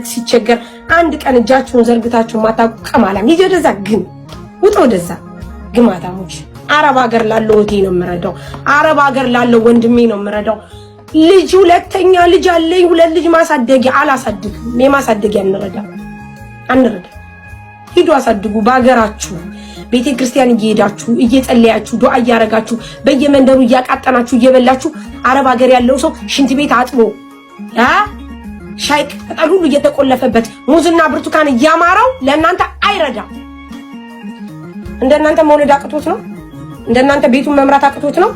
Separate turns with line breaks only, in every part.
ሲቸገር አንድ ቀን እጃችሁን ዘርግታችሁ ማታውቁ ቀማላም ይጀደዛ ግን ውጡ ወደዛ ግማታሞች። አረብ ሀገር ላለው እህቴ ነው የምረዳው። አረብ ሀገር ላለው ወንድሜ ነው የምረዳው። ልጅ ሁለተኛ ልጅ አለኝ። ሁለት ልጅ ማሳደጊያ አላሳድግም። የማሳደጊያ አንረዳ። ሂዱ አሳድጉ በአገራችሁ። ቤተክርስቲያን እየሄዳችሁ እየጸለያችሁ ዱዓ እያረጋችሁ በየመንደሩ እያቃጠናችሁ እየበላችሁ አረብ ሀገር ያለው ሰው ሽንት ቤት አጥቦ ሻይ ቅጠል ሁሉ እየተቆለፈበት ሙዝና ብርቱካን እያማራው ለእናንተ አይረዳም። እንደናንተ መውለድ አቅቶት ነው? እንደናንተ ቤቱን መምራት አቅቶት ነው?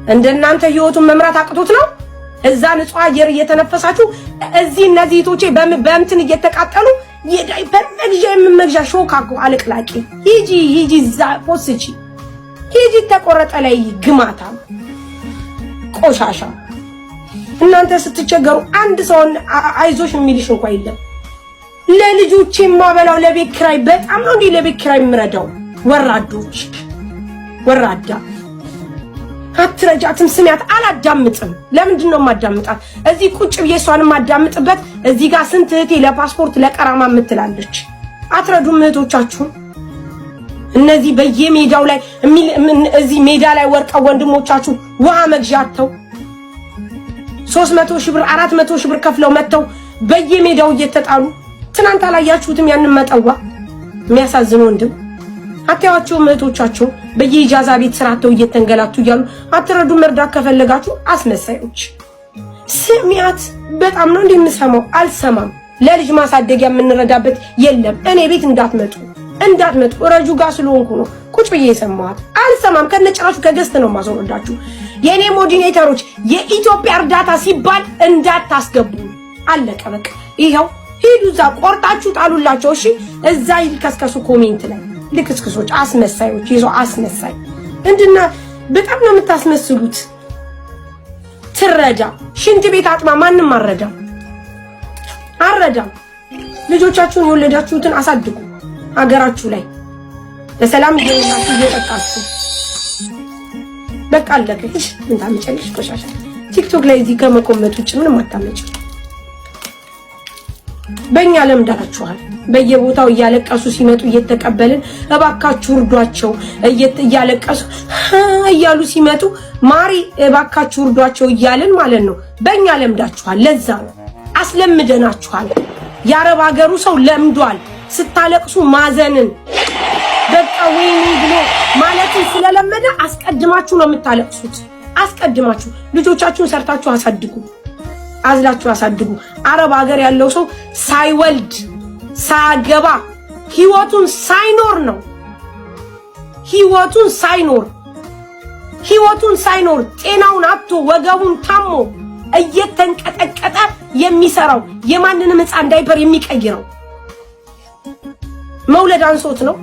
እንደናንተ ህይወቱን መምራት አቅቶት ነው? እዛ ንጹህ አየር እየተነፈሳችሁ እዚህ እነዚህ እህቶቼ በእንትን እየተቃጠሉ የዳይፐር መግዣ ሾካኮ አለቅላቂ ሂጂ ዛ ፖስቺ ሂጂ ተቆረጠ ላይ ግማታ ቆሻሻ። እናንተ ስትቸገሩ አንድ ሰው አይዞሽ የሚልሽ እንኳን የለም። ለልጆቼ ማበላው ለቤት ኪራይ በጣም ነው እንዴ ለቤት ኪራይ የምረዳው? ወራዶች ወራዳ አትረጃትም። ስሚያት አላዳምጥም። ለምንድን ነው የማዳምጣት? እዚህ ቁጭ ብዬ እሷን የማዳምጥበት እዚህ ጋር ስንት እህቴ ለፓስፖርት ለቀራማ የምትላለች። አትረዱም እህቶቻችሁን። እነዚህ በየሜዳው ላይ እዚህ ሜዳ ላይ ወርቀው ወንድሞቻችሁ ውሃ መግዣተው 300 ሺህ ብር 400 ሺህ ብር ከፍለው መተው በየሜዳው እየተጣሉ ትናንት አላያችሁትም? ያንን መጠዋ የሚያሳዝን ወንድም አታያቸው እህቶቻችሁ በየኢጃዛ ቤት ስራተው እየተንገላቱ እያሉ አትረዱ። መርዳት ከፈለጋችሁ አስመሳዮች። ስሚያት በጣም ነው እንደምሰማው አልሰማም። ለልጅ ማሳደጊያ የምንረዳበት የለም። እኔ ቤት እንዳትመጡ ረጁ ጋር ስለሆንኩ ነው ቁጭ ብዬ የሰማሁት። አልሰማም። ከነጭራሹ ከገስት ነው ማስወረዳችሁ። የኔ ሞዲኔተሮች የኢትዮጵያ እርዳታ ሲባል እንዳታስገቡ። አለቀ በቃ። ይሄው ሂዱ እዛ ቆርጣችሁ ጣሉላቸው። እሺ እዛ ይልከስከሱ ኮሜንት ላይ ልክስክሶች፣ አስመሳዮች። ይዞ አስመሳይ እንድና በጣም ነው የምታስመስሉት። ትረዳ ሽንት ቤት አጥማ ማንንም አረዳም። ልጆቻችሁን የወለዳችሁትን አሳድጉ። አገራችሁ ላይ በሰላም እየኖራችሁ እየጠጣችሁ በቃ አለቀ። እሺ ምን ታመጫለሽ? ቆሻሻ ቲክቶክ ላይ እዚህ ከመቆመጥ ውጭ ምንም አታመጭ። በእኛ ለምዳችኋል። በየቦታው እያለቀሱ ሲመጡ እየተቀበልን እባካችሁ እርዷቸው እያለቀሱ እያሉ ሲመጡ ማሪ እባካችሁ እርዷቸው እያልን ማለት ነው። በእኛ ለምዳችኋል። ለዛ ነው አስለምደናችኋል። የአረብ ሀገሩ ሰው ለምዷል ስታለቅሱ ማዘንን። በቃ ወይኔ ብሎ ማለትን ስለለመደ አስቀድማችሁ ነው የምታለቅሱት። አስቀድማችሁ ልጆቻችሁን ሰርታችሁ አሳድጉ። አዝላችሁ አሳድጉ። አረብ ሀገር ያለው ሰው ሳይወልድ ሳያገባ ህይወቱን ሳይኖር ጤናውን አጥቶ ወገቡን ታሞ እየተንቀጠቀጠ የሚሰራው የማንንም ህፃን ዳይፐር የሚቀይረው መውለድ አንሶት ነው።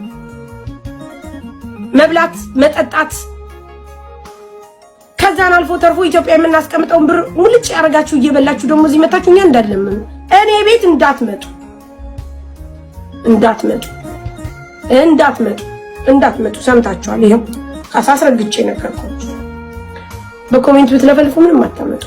መብላት መጠጣት ከዛን አልፎ ተርፎ ኢትዮጵያ የምናስቀምጠውን ብር ሙልጭ ያረጋችሁ እየበላችሁ ደግሞ እዚህ መታችሁ እኛ እንዳለምን እኔ ቤት እንዳትመጡ ሰምታችኋል። ይሄው አሳስረግጬ ነገርኳችሁ። በኮሜንት ብትለፈልፉ ምንም አታመጡ።